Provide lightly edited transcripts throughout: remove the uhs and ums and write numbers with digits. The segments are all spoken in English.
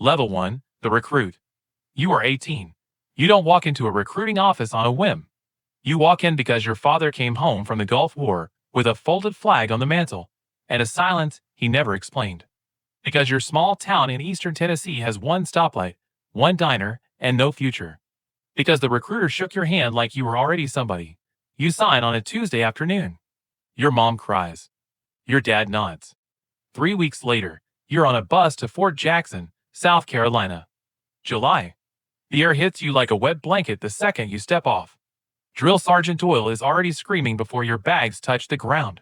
Level 1, the recruit. You are 18. You don't walk into a recruiting office on a whim. You walk in because your father came home from the Gulf War with a folded flag on the mantle and a silence he never explained. Because your small town in eastern Tennessee has one stoplight, one diner, and no future. Because the recruiter shook your hand like you were already somebody. You sign on a Tuesday afternoon. Your mom cries. Your dad nods. 3 weeks later, you're on a bus to Fort Jackson, South Carolina. July. The air hits you like a wet blanket the second you step off. Drill Sergeant Doyle is already screaming before your bags touch the ground.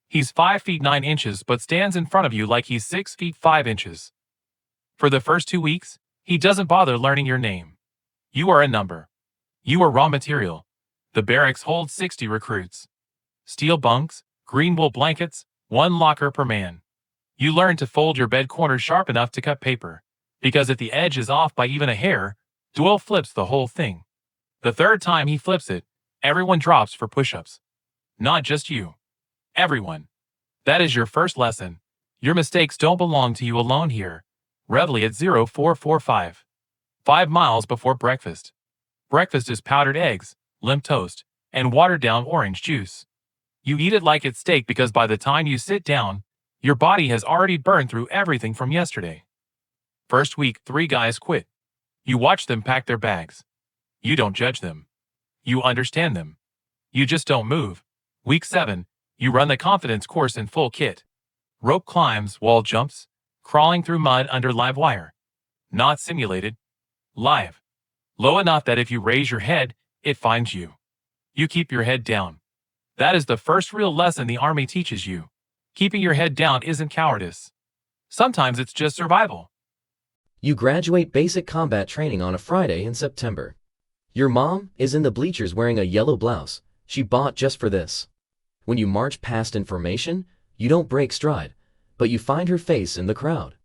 He's 5 feet 9 inches but stands in front of you like he's 6 feet 5 inches. For the first 2 weeks, he doesn't bother learning your name. You are a number. You are raw material. The barracks holds 60 recruits. Steel bunks, green wool blankets, one locker per man. You learn to fold your bed corner sharp enough to cut paper, because if the edge is off by even a hair, Doyle flips the whole thing. The third time he flips it, everyone drops for push-ups. Not just you. Everyone. That is your first lesson. Your mistakes don't belong to you alone here. Reveille at 0445. 5 miles before breakfast. Breakfast is powdered eggs, limp toast, and watered-down orange juice. You eat it like it's steak because by the time you sit down, your body has already burned through everything from yesterday. First week, 3 guys quit. You watch them pack their bags. You don't judge them. You understand them. You just don't move. Week 7, you run the confidence course in full kit. Rope climbs, wall jumps, crawling through mud under live wire. Not simulated. Live. Low enough that if you raise your head, it finds you. You keep your head down. That is the first real lesson the Army teaches you. Keeping your head down isn't cowardice. Sometimes it's just survival. You graduate basic combat training on a Friday in September. Your mom is in the bleachers wearing a yellow blouse she bought just for this. When you march past in formation, you don't break stride, but you find her face in the crowd.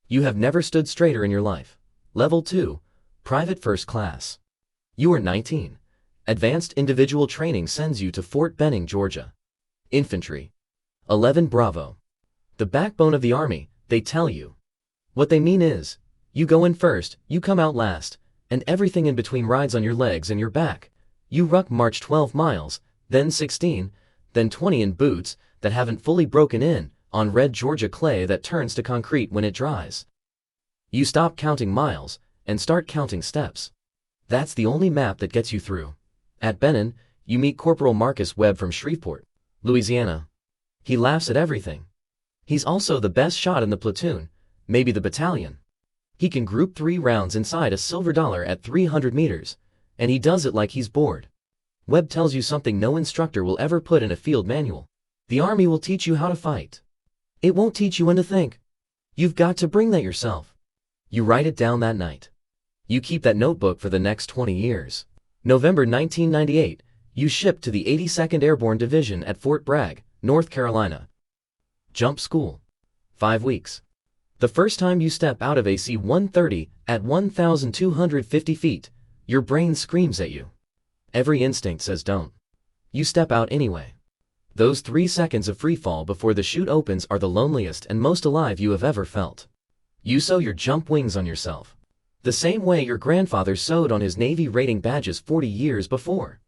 You have never stood straighter in your life. Level 2, Private First Class. You are 19. Advanced Individual Training sends you to Fort Benning, Georgia. Infantry. 11 Bravo. The backbone of the Army, they tell you. What they mean is, you go in first, you come out last, and everything in between rides on your legs and your back. You ruck march 12 miles, then 16, then 20 in boots that haven't fully broken in, on red Georgia clay that turns to concrete when it dries. You stop counting miles, and start counting steps. That's the only map that gets you through. At Benning, you meet Corporal Marcus Webb from Shreveport, Louisiana. He laughs at everything. He's also the best shot in the platoon, maybe the battalion. He can group 3 rounds inside a silver dollar at 300 meters, and he does it like he's bored. Webb tells you something no instructor will ever put in a field manual. The Army will teach you how to fight. It won't teach you when to think. You've got to bring that yourself. You write it down that night. You keep that notebook for the next 20 years. November 1998, you ship to the 82nd Airborne Division at Fort Bragg, North Carolina. Jump school. 5 weeks. The first time you step out of AC 130 at 1,250 feet, your brain screams at you. Every instinct says don't. You step out anyway. Those 3 seconds of free fall before the chute opens are the loneliest and most alive you have ever felt. You sew your jump wings on yourself. The same way your grandfather sewed on his Navy rating badges 40 years before.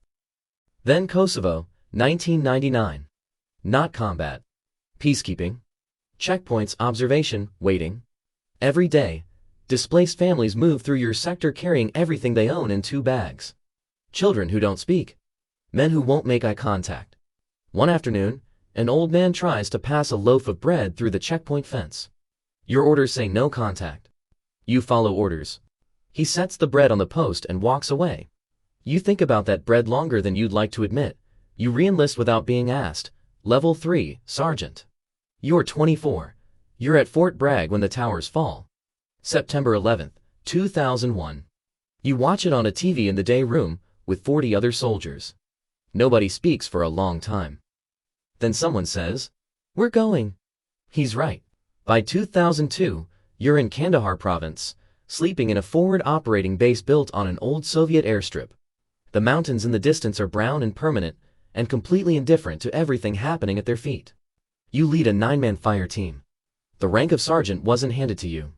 Then Kosovo, 1999. Not combat. Peacekeeping. Checkpoints, observation, waiting. Every day, displaced families move through your sector carrying everything they own in 2 bags. Children who don't speak. Men who won't make eye contact. One afternoon, an old man tries to pass a loaf of bread through the checkpoint fence. Your orders say no contact. You follow orders. He sets the bread on the post and walks away. You think about that bread longer than you'd like to admit. You re-enlist without being asked. Level 3, Sergeant. You're 24. You're at Fort Bragg when the towers fall. September 11th, 2001. You watch it on a TV in the day room with 40 other soldiers. Nobody speaks for a long time. Then someone says, "We're going." He's right. By 2002, you're in Kandahar province, sleeping in a forward operating base built on an old Soviet airstrip. The mountains in the distance are brown and permanent, and completely indifferent to everything happening at their feet. You lead a 9-man fire team. The rank of sergeant wasn't handed to you.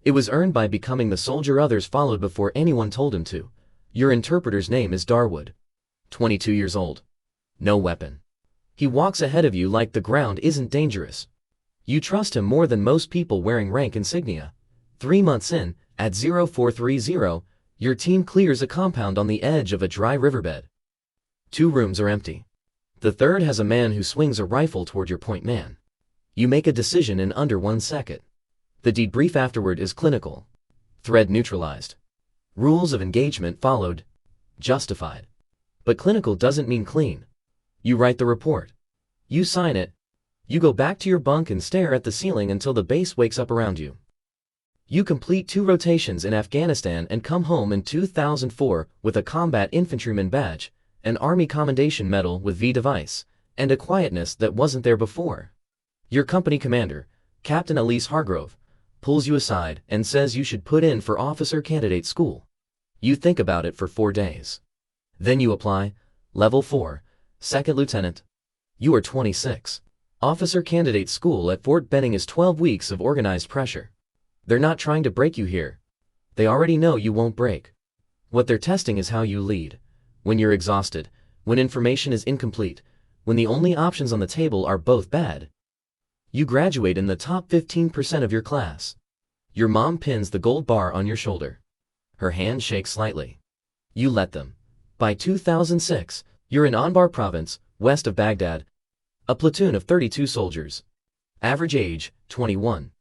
It was earned by becoming the soldier others followed before anyone told him to. Your interpreter's name is Darwood. 22 years old. No weapon. He walks ahead of you like the ground isn't dangerous. You trust him more than most people wearing rank insignia. 3 months in, at 0430, your team clears a compound on the edge of a dry riverbed. 2 rooms are empty. The third has a man who swings a rifle toward your point man. You make a decision in under 1 second. The debrief afterward is clinical. Thread neutralized. Rules of engagement followed. Justified. But clinical doesn't mean clean. You write the report. You sign it. You go back to your bunk and stare at the ceiling until the base wakes up around you. You complete 2 rotations in Afghanistan and come home in 2004 with a combat infantryman badge, an Army Commendation Medal with V device, and a quietness that wasn't there before. Your company commander, Captain Elise Hargrove, pulls you aside and says you should put in for officer candidate school. You think about it for 4 days. Then you apply, level 4, second lieutenant. You are 26. Officer candidate school at Fort Benning is 12 weeks of organized pressure. They're not trying to break you here. They already know you won't break. What they're testing is how you lead. When you're exhausted, when information is incomplete, when the only options on the table are both bad. You graduate in the top 15% of your class. Your mom pins the gold bar on your shoulder. Her hand shakes slightly. You let them. By 2006, you're in Anbar province, west of Baghdad. A platoon of 32 soldiers. Average age, 21.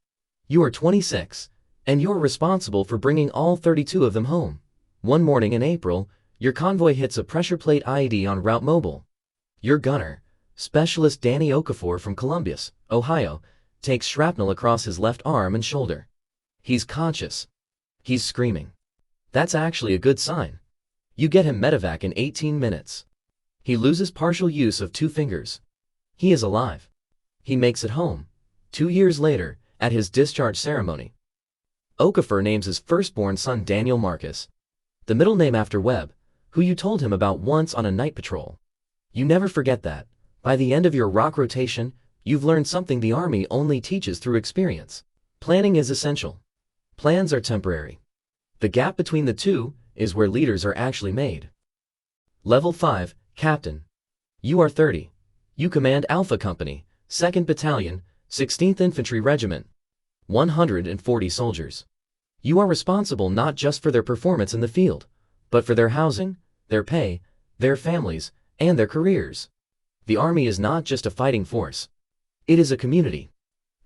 You are 26, and you're responsible for bringing all 32 of them home. One morning in April, your convoy hits a pressure plate IED on Route Mobile. Your gunner, Specialist Danny Okafor from Columbus, Ohio, takes shrapnel across his left arm and shoulder. He's conscious. He's screaming. That's actually a good sign. You get him medevac in 18 minutes. He loses partial use of 2 fingers. He is alive. He makes it home. 2 years later, at his discharge ceremony, Okafor names his firstborn son Daniel Marcus, the middle name after Webb, who you told him about once on a night patrol. You never forget that. By the end of your rock rotation, you've learned something the Army only teaches through experience. Planning is essential. Plans are temporary. The gap between the two is where leaders are actually made. Level 5, Captain. You are 30. You command Alpha Company, 2nd Battalion, 16th Infantry Regiment. 140 soldiers. You are responsible not just for their performance in the field, but for their housing, their pay, their families, and their careers. The Army is not just a fighting force. It is a community.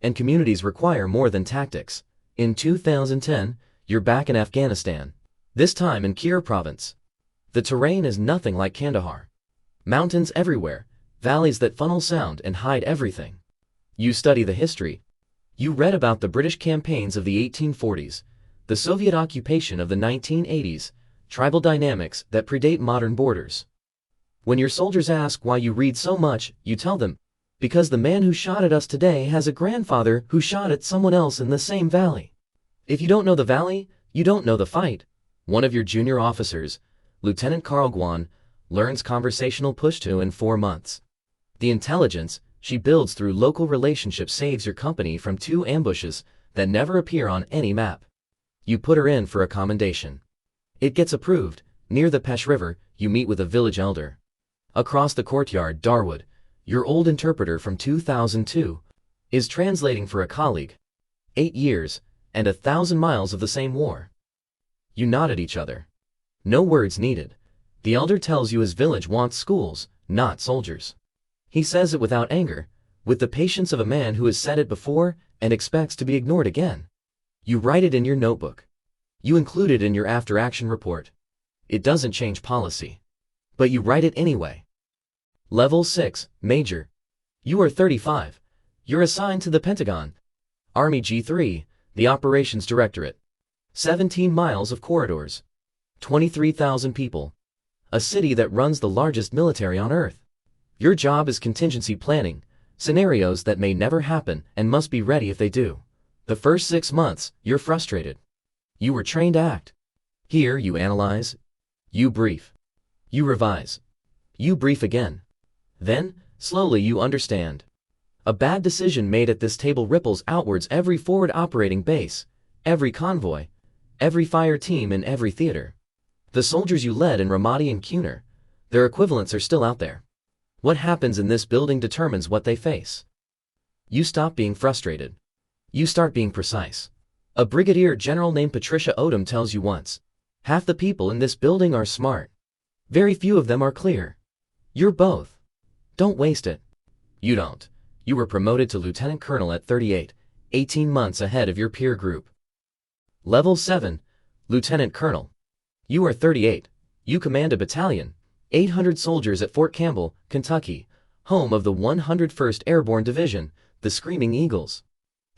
And communities require more than tactics. In 2010, you're back in Afghanistan. This time in Khyber province. The terrain is nothing like Kandahar. Mountains everywhere, valleys that funnel sound and hide everything. You study the history. You read about the British campaigns of the 1840s, the Soviet occupation of the 1980s, tribal dynamics that predate modern borders. When your soldiers ask why you read so much, you tell them, because the man who shot at us today has a grandfather who shot at someone else in the same valley. If you don't know the valley, you don't know the fight. One of your junior officers, Lieutenant Carl Guan, learns conversational Pushto in 4 months. The intelligence she builds through local relationships saves your company from 2 ambushes that never appear on any map. You put her in for a commendation. It gets approved. Near the Pesh River, you meet with a village elder. Across the courtyard, Darwood, your old interpreter from 2002, is translating for a colleague. 8 years, and 1,000 miles of the same war. You nod at each other. No words needed. The elder tells you his village wants schools, not soldiers. He says it without anger, with the patience of a man who has said it before and expects to be ignored again. You write it in your notebook. You include it in your after-action report. It doesn't change policy. But you write it anyway. Level 6, Major. You are 35. You're assigned to the Pentagon. Army G3, the Operations Directorate. 17 miles of corridors. 23,000 people. A city that runs the largest military on Earth. Your job is contingency planning, scenarios that may never happen and must be ready if they do. The first 6 months, you're frustrated. You were trained to act. Here you analyze. You brief. You revise. You brief again. Then, slowly you understand. A bad decision made at this table ripples outwards every forward operating base. every convoy, every fire team and every theater. The soldiers you led in Ramadi and Kunar, their equivalents are still out there. What happens in this building determines what they face. You stop being frustrated. You start being precise. A brigadier general named Patricia Odom tells you once, half the people in this building are smart. Very few of them are clear. You're both. Don't waste it. You don't. You were promoted to lieutenant colonel at 38, 18 months ahead of your peer group. Level 7, Lieutenant Colonel. You are 38. You command a battalion, 800 soldiers at Fort Campbell, Kentucky, home of the 101st Airborne Division, the Screaming Eagles.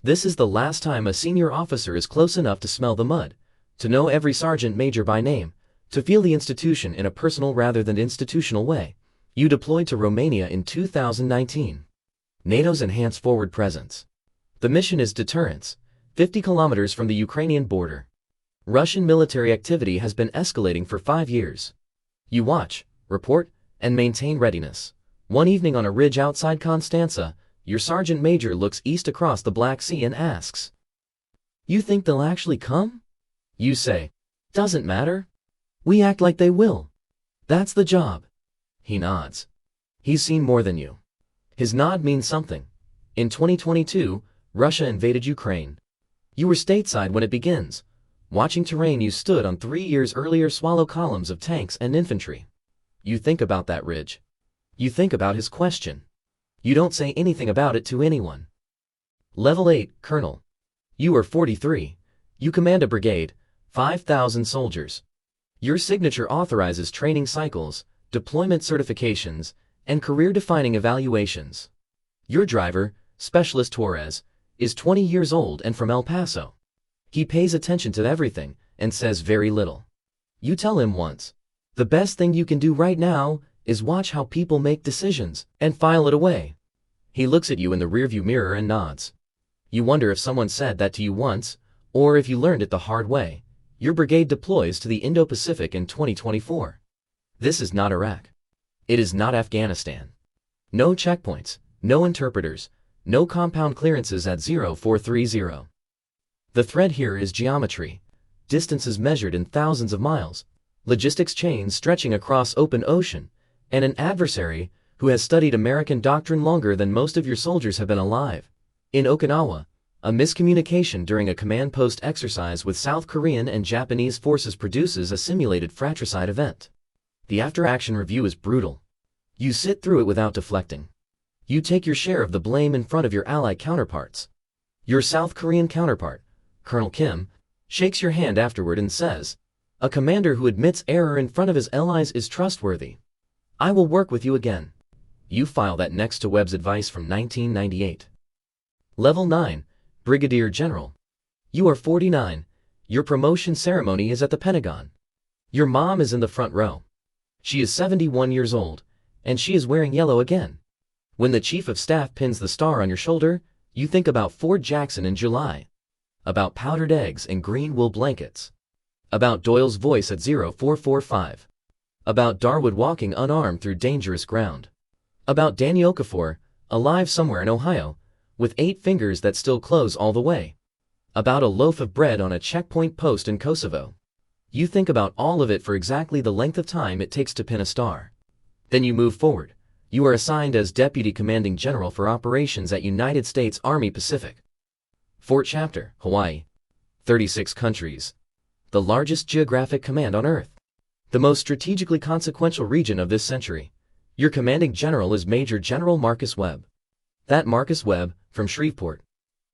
This is the last time a senior officer is close enough to smell the mud, to know every sergeant major by name, to feel the institution in a personal rather than institutional way. You deployed to Romania in 2019. NATO's enhanced forward presence. The mission is deterrence, 50 kilometers from the Ukrainian border. Russian military activity has been escalating for 5 years. You watch, report, and maintain readiness. One evening on a ridge outside Constanza, your sergeant major looks east across the Black Sea and asks, "You think they'll actually come?" You say, "Doesn't matter. We act like they will. That's the job." He nods. He's seen more than you. His nod means something. In 2022, Russia invaded Ukraine. You were stateside when it begins, watching terrain you stood on 3 years earlier swallow columns of tanks and infantry. You think about that ridge. You think about his question. You don't say anything about it to anyone. Level 8, Colonel. You are 43. You command a brigade, 5,000 soldiers. Your signature authorizes training cycles, deployment certifications, and career-defining evaluations. Your driver, Specialist Torres, is 20 years old and from El Paso. He pays attention to everything and says very little. You tell him once, "The best thing you can do right now is watch how people make decisions and file it away." He looks at you in the rearview mirror and nods. You wonder if someone said that to you once, or if you learned it the hard way. Your brigade deploys to the Indo-Pacific in 2024. This is not Iraq. It is not Afghanistan. No checkpoints, no interpreters, no compound clearances at 0430. The thread here is geometry, distances measured in thousands of miles, logistics chains stretching across open ocean, and an adversary who has studied American doctrine longer than most of your soldiers have been alive. In Okinawa, a miscommunication during a command post exercise with South Korean and Japanese forces produces a simulated fratricide event. The after-action review is brutal. You sit through it without deflecting. You take your share of the blame in front of your ally counterparts. Your South Korean counterpart, Colonel Kim, shakes your hand afterward and says, "A commander who admits error in front of his allies is trustworthy. I will work with you again." You file that next to Webb's advice from 1998. Level 9, Brigadier General. You are 49. Your promotion ceremony is at the Pentagon. Your mom is in the front row. She is 71 years old, and she is wearing yellow again. When the Chief of Staff pins the star on your shoulder, you think about Fort Jackson in July. About powdered eggs and green wool blankets. About Doyle's voice at 0445. About Darwood walking unarmed through dangerous ground. About Danny Okafor, alive somewhere in Ohio, with 8 fingers that still close all the way. About a loaf of bread on a checkpoint post in Kosovo. You think about all of it for exactly the length of time it takes to pin a star. Then you move forward. You are assigned as Deputy Commanding General for Operations at United States Army Pacific. Fort Chapter, Hawaii. 36 countries. The largest geographic command on Earth. The most strategically consequential region of this century. Your commanding general is Major General Marcus Webb. That Marcus Webb, from Shreveport.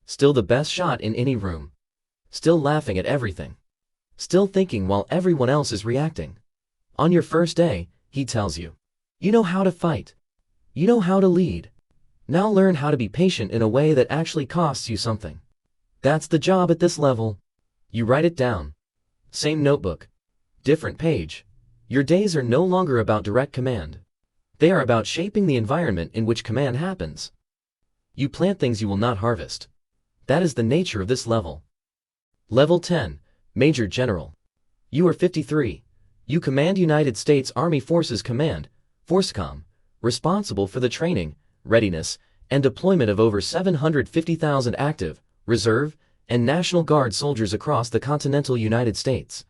Still the best shot in any room. Still laughing at everything. Still thinking while everyone else is reacting. On your first day, he tells you, "You know how to fight. You know how to lead. Now learn how to be patient in a way that actually costs you something." That's the job at this level. You write it down. Same notebook. Different page. Your days are no longer about direct command. They are about shaping the environment in which command happens. You plant things you will not harvest. That is the nature of this level. Level 10, Major General. You are 53. You command United States Army Forces Command, FORSCOM, responsible for the training, readiness, and deployment of over 750,000 active, reserve, and National Guard soldiers across the continental United States.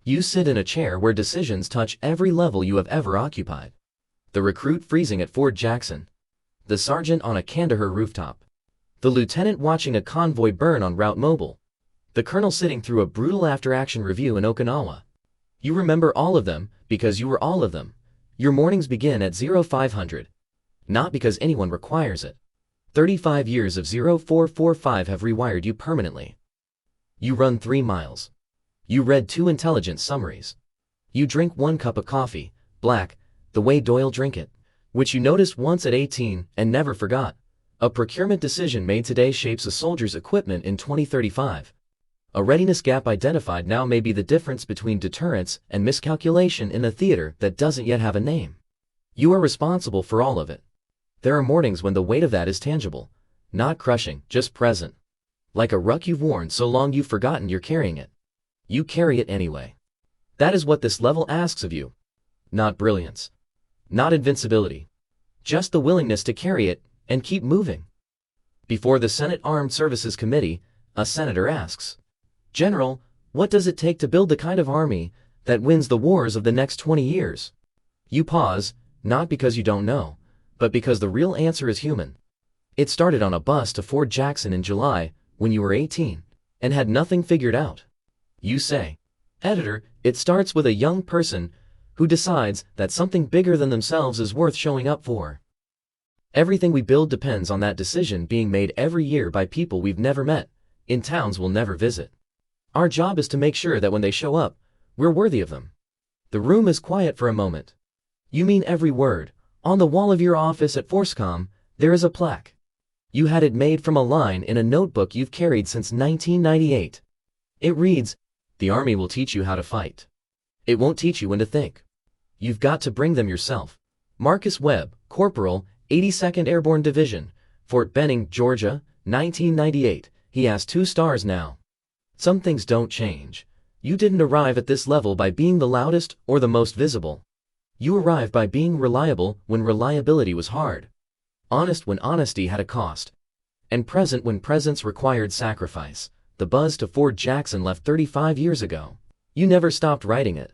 You sit in a chair where decisions touch every level you have ever occupied. The recruit freezing at Fort Jackson. The sergeant on a Kandahar rooftop. The lieutenant watching a convoy burn on Route Mobile. The colonel sitting through a brutal after-action review in Okinawa. You remember all of them because you were all of them. Your mornings begin at 0500. Not because anyone requires it. 35 years of 0445 have rewired you permanently. You run 3 miles. You read 2 intelligence summaries. You drink 1 cup of coffee, black, the way Doyle drink it, which you noticed once at 18 and never forgot. A procurement decision made today shapes a soldier's equipment in 2035. A readiness gap identified now may be the difference between deterrence and miscalculation in a theater that doesn't yet have a name. You are responsible for all of it. There are mornings when the weight of that is tangible, not crushing, just present. Like a ruck you've worn so long you've forgotten you're carrying it. You carry it anyway. That is what this level asks of you. Not brilliance. Not invincibility. Just the willingness to carry it and keep moving. Before the Senate Armed Services Committee, a senator asks, "General, what does it take to build the kind of army that wins the wars of the next 20 years?" You pause, not because you don't know, but because the real answer is human. It started on a bus to Fort Jackson in July, when you were 18, and had nothing figured out. You say, "Editor, it starts with a young person who decides that something bigger than themselves is worth showing up for." Everything we build depends on that decision being made every year by people we've never met, in towns we'll never visit. Our job is to make sure that when they show up, we're worthy of them. The room is quiet for a moment. You mean every word. On the wall of your office at Forscom, there is a plaque. You had it made from a line in a notebook you've carried since 1998. It reads, "The Army will teach you how to fight. It won't teach you when to think. You've got to bring them yourself." Marcus Webb, Corporal, 82nd Airborne Division, Fort Benning, Georgia, 1998. He has 2 stars now. Some things don't change. You didn't arrive at this level by being the loudest or the most visible. You arrived by being reliable when reliability was hard. Honest when honesty had a cost. And present when presence required sacrifice. The buzz to Fort Jackson left 35 years ago. You never stopped writing it.